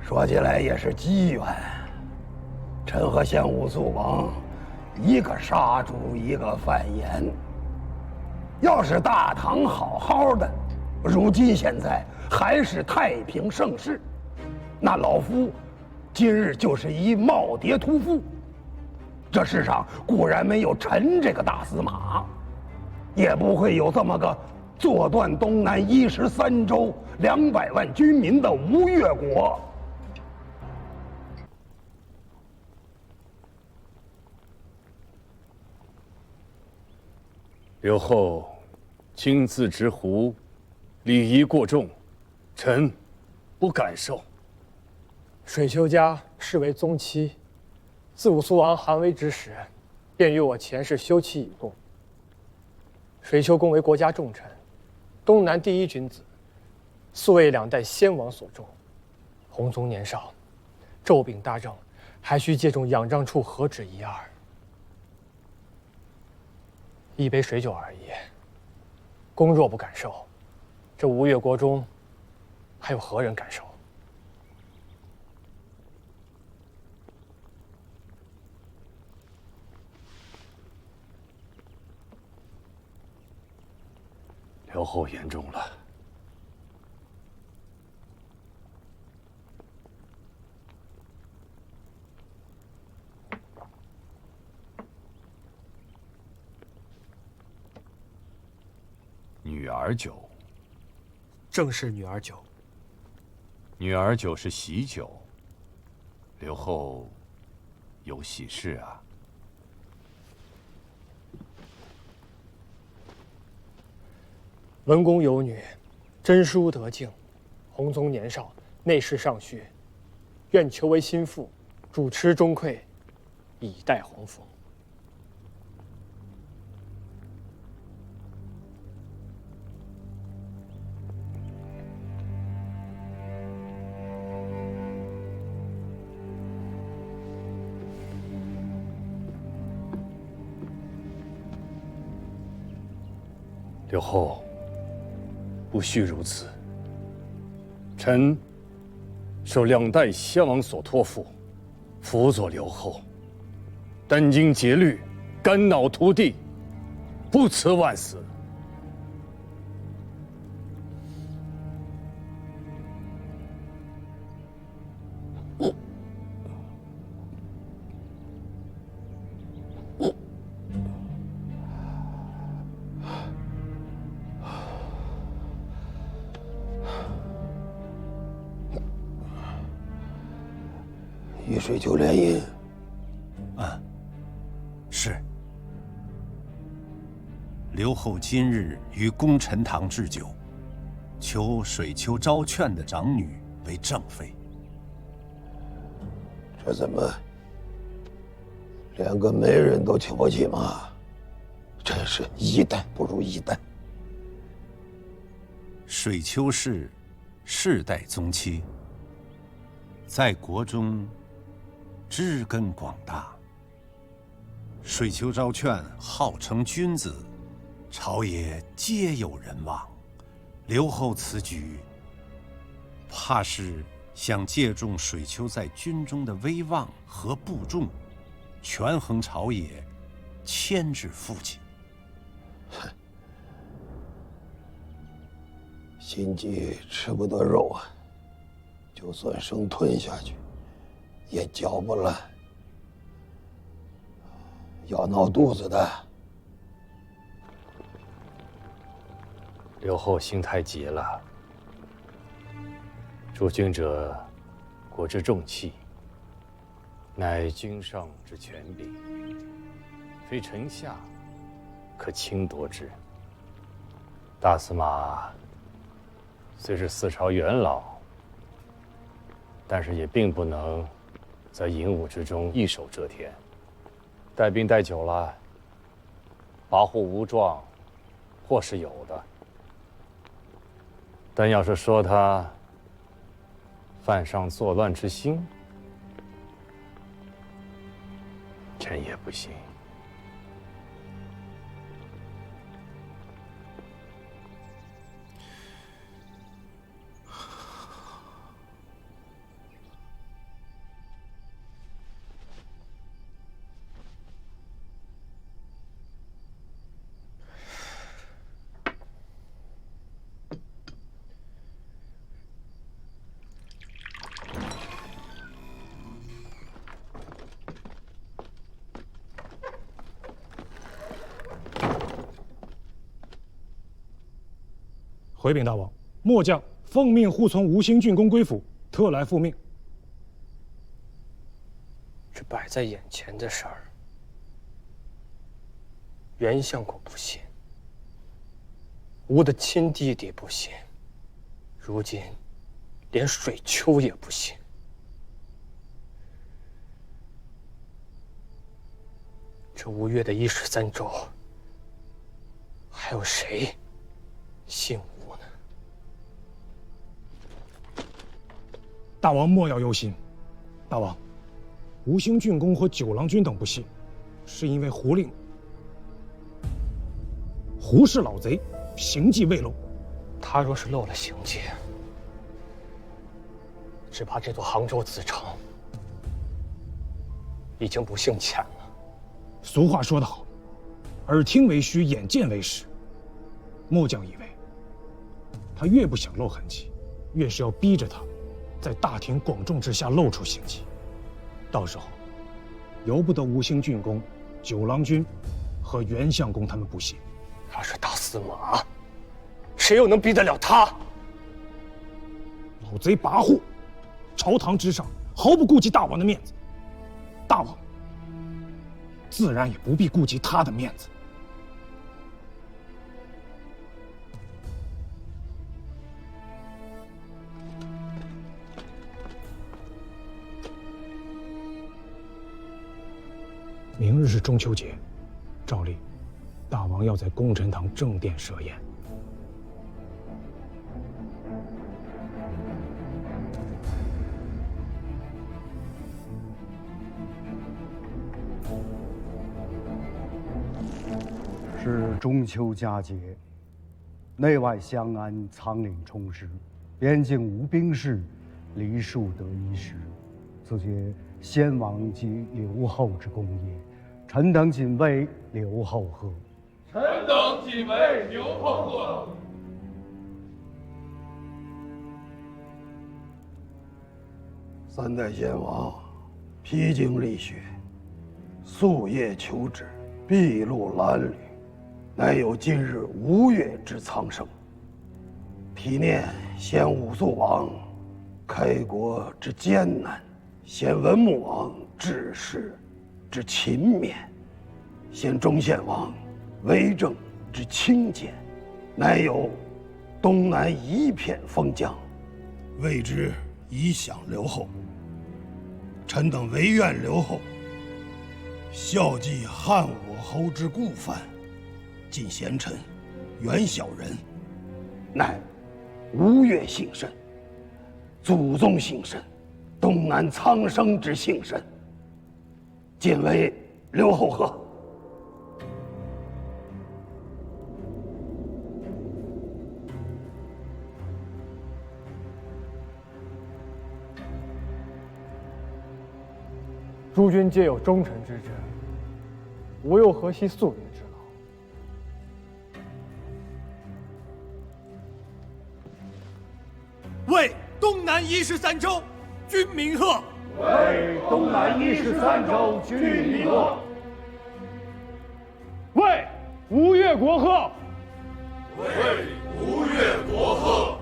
说起来也是机缘，臣和献武肃王，一个杀猪，一个贩盐。要是大唐好好的，如今现在还是太平盛世，那老夫今日就是一耄耋屠夫。这世上固然没有臣这个大司马，也不会有这么个坐断东南13州200万军民的吴越国。刘后亲自执壶，礼仪过重，臣不敢受。水丘家视为宗戚，自武肃王韩威之时，便与我前世休戚以共。水丘公为国家重臣，东南第一君子，素为2代先王所重。弘宗年少，骤秉大政，还需借重仰仗处何止1、2。一杯水酒而已，公若不敢受，这吴越国中还有何人敢受？刘后言重了。女儿酒，正是女儿酒。女儿酒是喜酒，刘后有喜事啊。文公有女，贞淑德敬，弘宗年少，内侍尚虚，愿求为心腹，主持中馈，以待弘福。刘后不须如此。臣受2代先王所托付，辅佐刘后，殚精竭虑，肝脑涂地，不辞万死。与水丘联姻。是。刘后今日于功臣堂置酒，求水丘昭劝的长女为正妃。这怎么连个媒人都请不起吗？真是一代不如一代。水丘氏世代宗戚，在国中知根广大。水丘昭劝号称君子，朝野皆有人望。刘后此举，怕是想借重水丘在军中的威望和部众，权衡朝野，牵制父亲。心急吃不得肉啊，就算生吞下去，也嚼不烂。要闹肚子的。刘后心太急了。主君者，国之重器，乃君上之权柄，非臣下可轻夺之。大司马虽是4朝元老，但是也并不能在营伍之中一手遮天。带兵带久了，跋扈无状，或是有的。但要是说他犯上作乱之心，臣也不信。回禀大王，末将奉命护从吴兴郡公归府，特来复命。这摆在眼前的事儿，袁相公不信，吴的亲弟弟不信，如今连水丘也不信。这吴越的13州，还有谁姓吴呢？大王莫要忧心，大王，吴兴郡公和九郎君等不信，是因为胡令胡氏老贼行迹未露。他若是漏了行迹，只怕这座杭州子城已经不幸浅了。俗话说得好，耳听为虚，眼见为实。末将以为，他越不想露痕迹，越是要逼着他，在大庭广众之下露出行迹。到时候，由不得吴兴郡公、九郎君和袁相公他们不信。他是大司马，谁又能逼得了他？老贼跋扈，朝堂之上毫不顾及大王的面子，大王自然也不必顾及他的面子。明日是中秋节，照例，大王要在功臣堂正殿设宴。是中秋佳节，内外相安，仓廪充实，边境无兵事，黎庶得衣食。此节先王及刘后之功也，臣等谨为刘后贺。臣等谨为刘后贺。三代先王披荆沥雪，夙夜求职，筚路蓝缕，乃有今日吴越之苍生。体念先武肃王开国之艰难，先文穆王治世之勤勉，先忠献王为政之清简，乃有东南一片封疆，为之以享刘后。臣等唯愿刘后孝继汉武侯之故范，尽贤臣，远小人，乃吴越幸甚，祖宗幸甚，东南苍生之幸甚。谨为刘后贺。诸君皆有忠臣之志，吾又何惜夙夜之劳？为东南13州君鸣贺！为东南13州君鸣贺！为吴越国贺！为吴越国贺！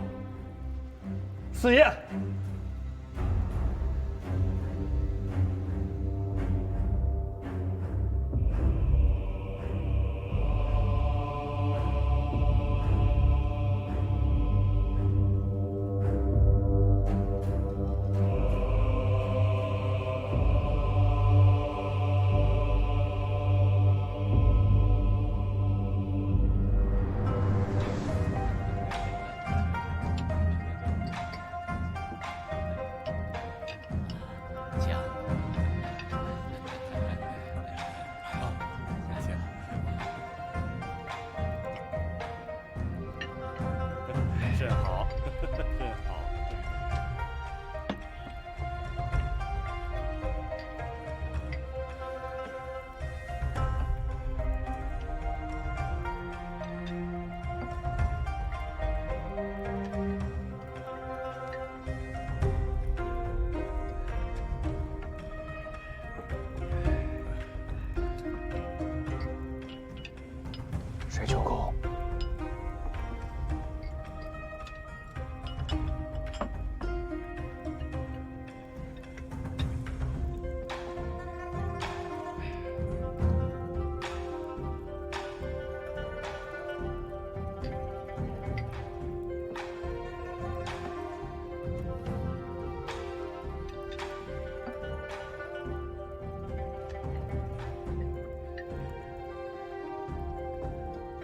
赐宴。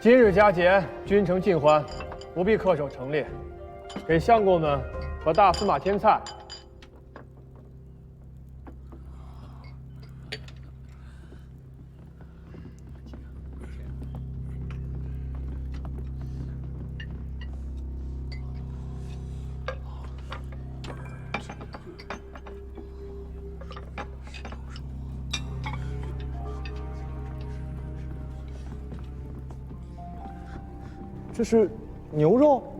今日佳节，君臣尽欢，不必恪守成列，给相公们和大司马添菜。这是牛肉，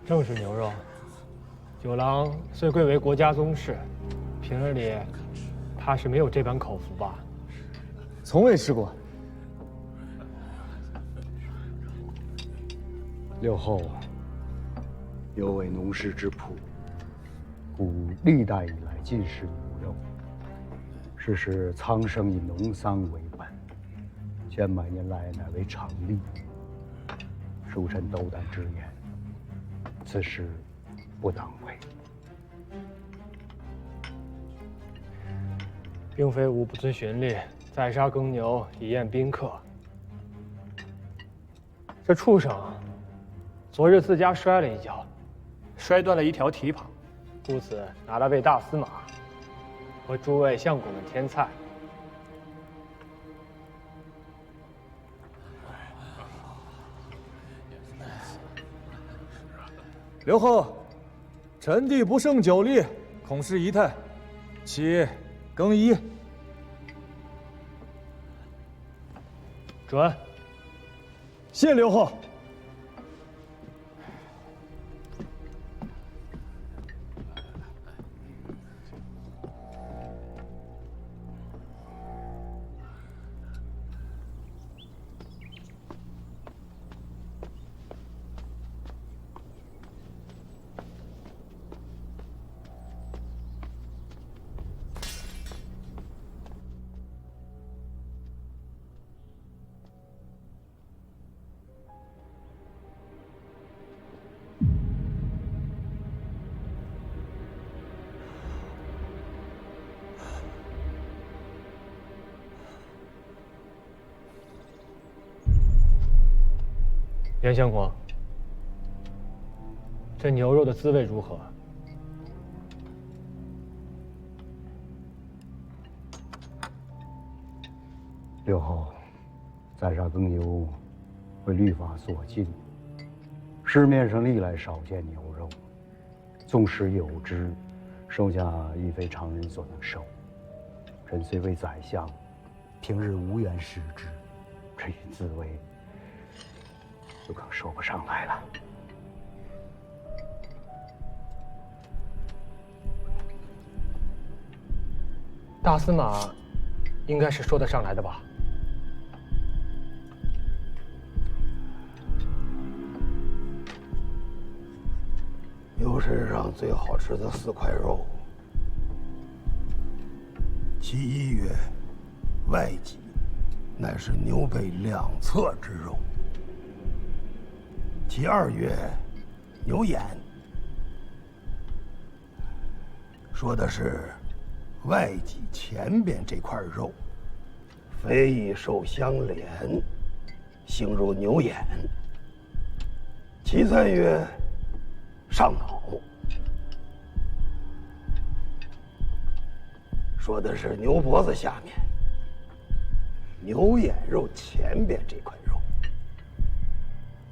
正是牛肉。九郎虽贵为国家宗室，平日里怕是没有这般口福吧？从未吃过。六后有为农事之朴，故历代以来尽食牛肉。世事苍生以农桑为本，千百年来乃为常例。属臣斗胆直言，此事不当为。并非吾不遵循例，宰杀耕牛以宴宾客。这畜生昨日自家摔了一跤，摔断了一条蹄膀，故此拿来喂大司马和诸位相公们添菜。刘后，臣弟不胜酒力，恐失仪态，其更衣。准。谢刘后。袁相公，这牛肉的滋味如何？六后，宰杀耕牛为律法所禁，市面上历来少见牛肉，纵使有之，售价亦非常人所能受。臣虽为宰相，平日无缘食之，这一滋味就更说不上来了。大司马应该是说得上来的吧？牛身上最好吃的4块肉，其一曰外脊，乃是牛背两侧之肉；其二曰牛眼，说的是外脊前边这块肉，非以受相连，形如牛眼；其三曰上脑，说的是牛脖子下面牛眼肉前边这块肉；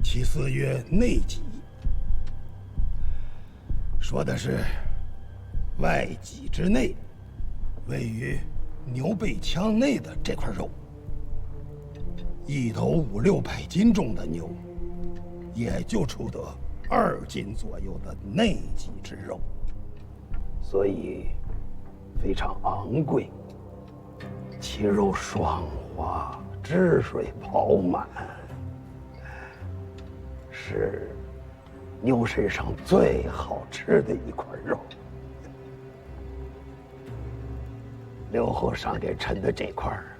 其四曰内脊，说的是外脊之内，位于牛背腔内的这块肉。一头5、600斤重的牛，也就出得2斤左右的内脊之肉，所以非常昂贵。其肉爽滑，汁水饱满，是牛身上最好吃的一块肉。刘后赏给臣的这块儿，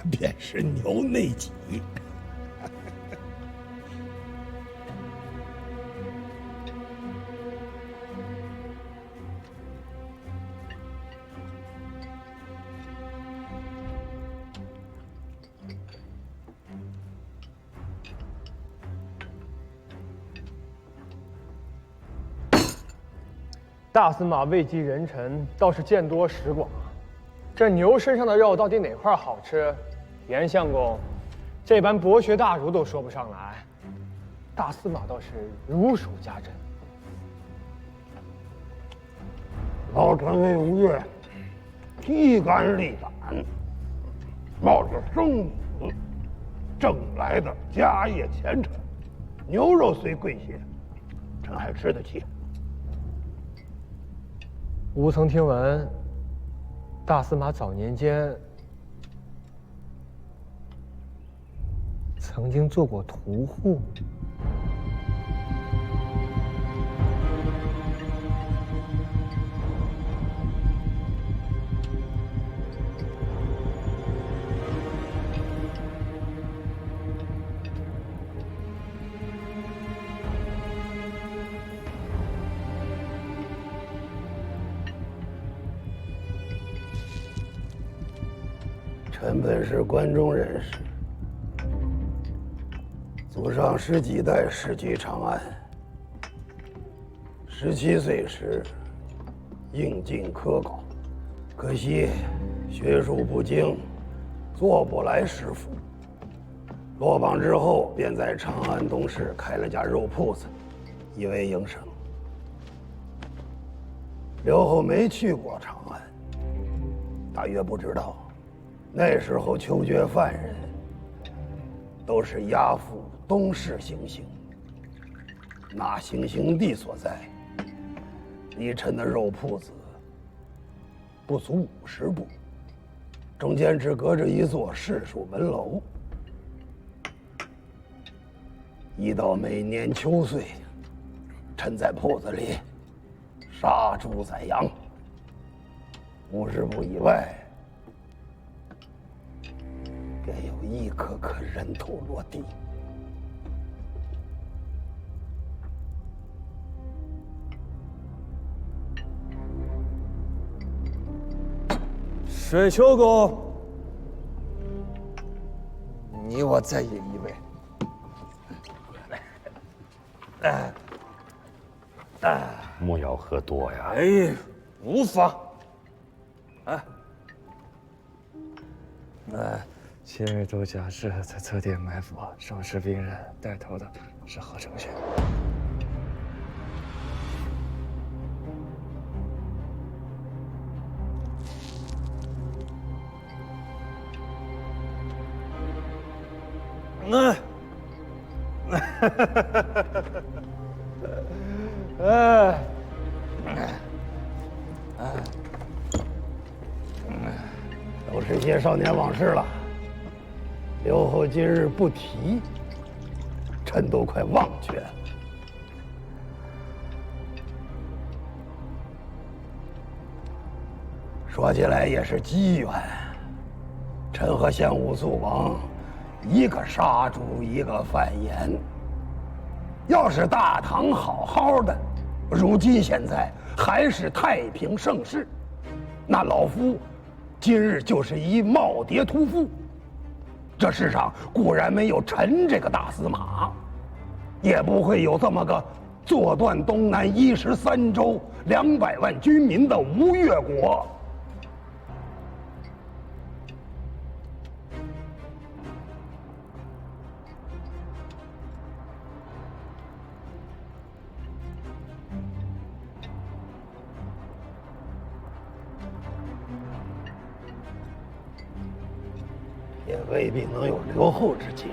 便是牛内脊。大司马位极人臣，倒是见多识广。这牛身上的肉到底哪块好吃？严相公，这般博学大儒都说不上来，大司马倒是如数家珍。老臣为吴越披肝沥胆，冒着生死挣来的家业前程，牛肉虽贵些，臣还吃得起。吾曾听闻，大司马早年间曾经做过屠户。臣本是关中人士，祖上十几代世居长安。17岁时应进科考，可惜学术不精，做不来师傅。落榜之后，便在长安东市开了家肉铺子，以为营生。刘后没去过长安，大约不知道。那时候囚决犯人都是押赴东市行刑，那行刑地所在，离臣的肉铺子不足50步，中间只隔着一座市属门楼。一到每年秋岁，臣在铺子里杀猪宰羊，50步以外便有一颗颗人头落地。水丘公，你我再饮一杯。莫要喝多呀！哎，无妨。昔日都假释在侧殿埋伏，收拾病人，带头的是何承轩。都是些少年往事了。刘后今日不提，臣都快忘却了。说起来也是机缘，臣和献武肃王，一个杀猪，一个犯盐。要是大唐好好的，如今现在还是太平盛世，那老夫今日就是一耄耋屠夫。这世上固然没有臣这个大司马，也不会有这么个坐断东南13州200万军民的吴越国。也未必能有刘后之今日。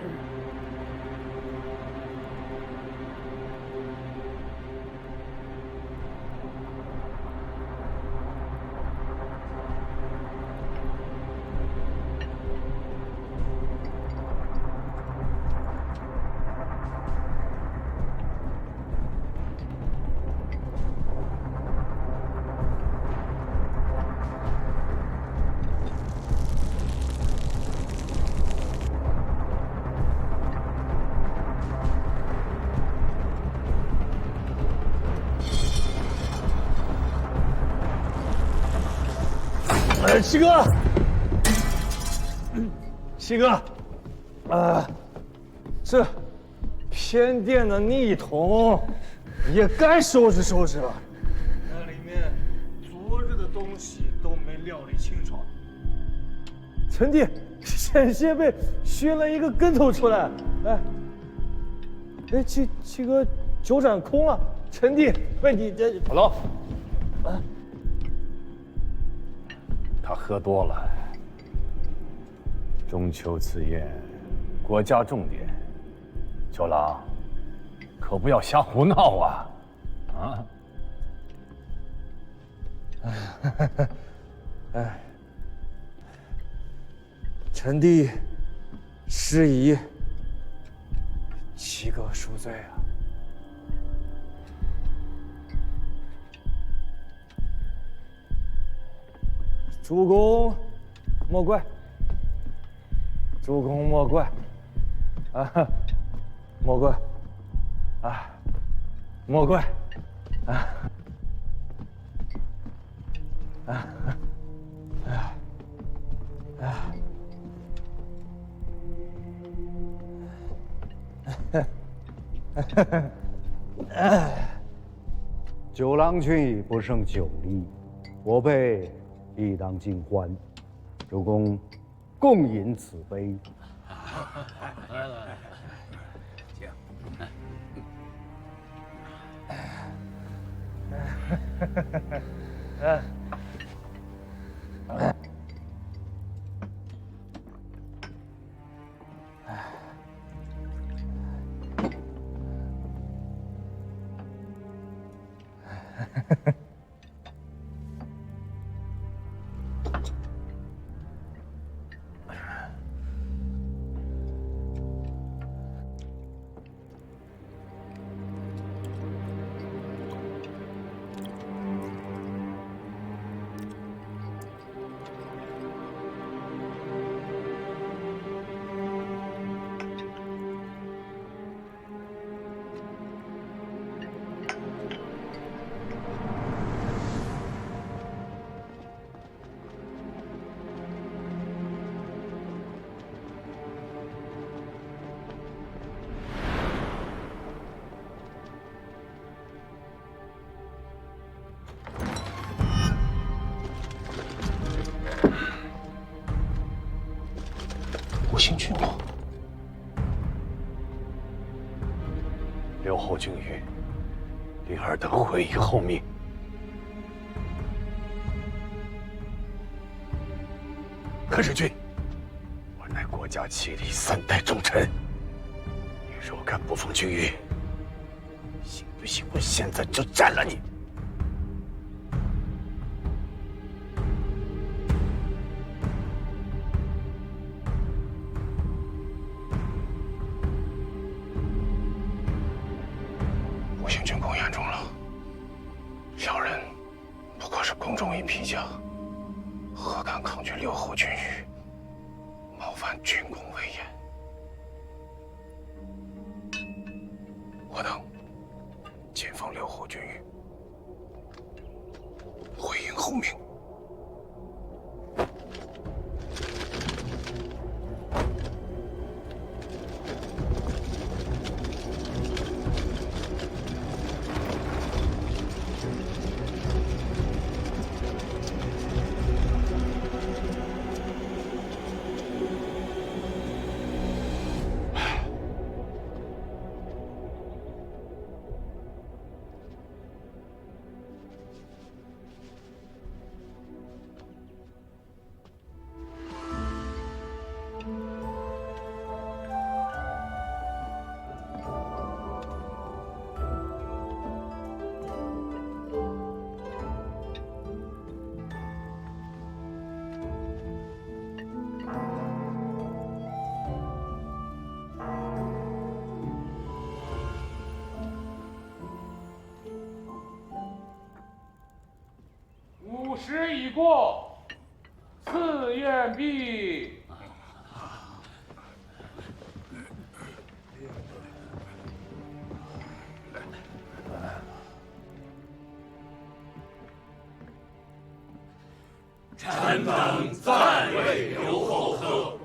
七哥，七哥，这偏殿的逆童也该收拾收拾了。那里面东西都没料理清楚。臣弟险些被熏了一个跟头出来。哎，七哥酒盏空了，臣弟被你这好了。他喝多了。中秋此宴，国家重点，九郎，可不要瞎胡闹啊！啊！哎，臣弟失仪，七哥恕罪啊！主公莫怪，主公莫怪，啊，莫怪，啊，莫怪，啊，啊，啊，啊！酒郎君已不胜酒力，我辈亦当尽欢。主公，共饮此杯。吴兴君吗？刘侯君与令尔等悔于后命。可是君，我乃国家其里3代重臣，你若敢不奉君谕，信不信我现在就斩了你？吴兴君公言中了，小人不过是宫中一皮匠，何敢抗拒刘侯君谕，冒犯军功威严？我等谨奉刘侯君谕，回应后命。午时已过，赐宴毕。臣等暂为刘后喝。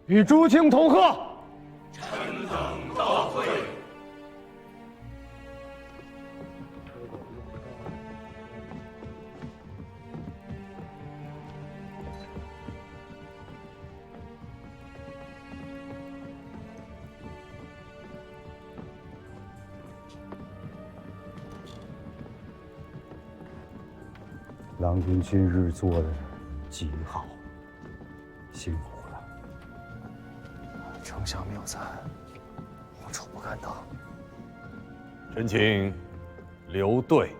与诸卿同贺。臣等告退。郎君今日做的极好，辛苦了。丞相谬赞，我楚不敢当。臣请留队。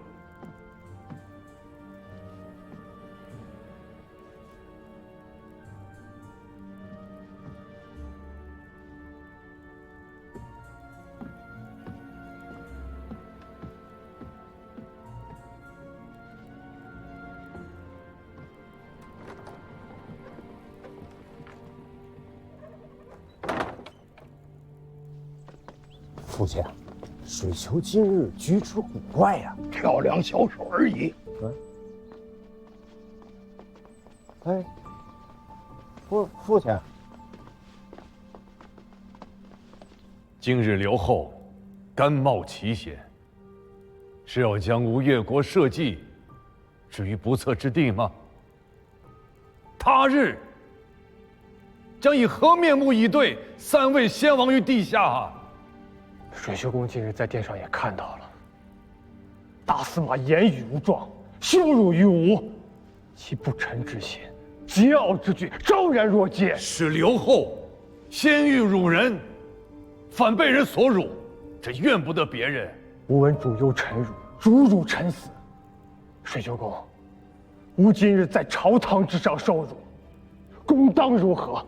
父亲，水球今日举止古怪呀，跳两小手而已。哎，父亲，今日刘后甘冒奇险，是要将吴越国社稷置于不测之地吗？他日将以何面目以对三位先王于地下啊？水秀公近日在殿上也看到了，大司马言语无状，羞辱于吾，其不臣之心，桀骜之举，昭然若揭。是刘后先欲辱人，反被人所辱，这怨不得别人。吾闻主忧臣辱，主辱臣死。水秀公，吾今日在朝堂之上受辱，公当如何？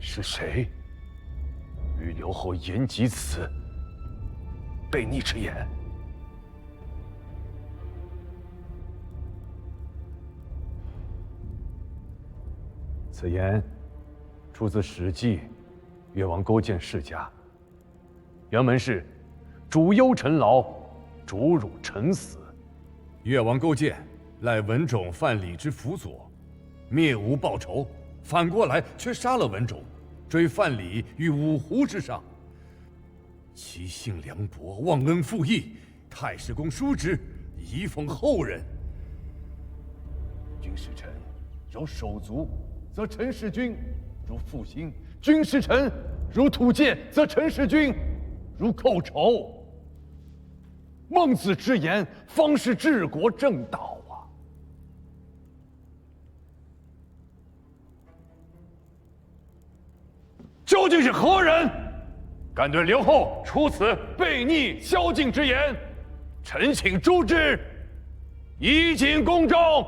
是谁与刘后言及此悖逆之言？此言出自《史记·越王勾践世家》，原文是“主忧臣劳，主辱臣死”。越王勾践赖文种范蠡之辅佐，灭吴报仇，反过来却杀了文种，追范蠡于五湖之上。其性凉薄，忘恩负义，太史公叔之，以奉后人。君使臣有手足，则陈氏君如负心；君使臣如土芥，则陈氏君如寇仇。孟子之言，方是治国正道啊！究竟是何人敢对刘后出此悖逆宵禁之言？臣请诛之，以儆公众。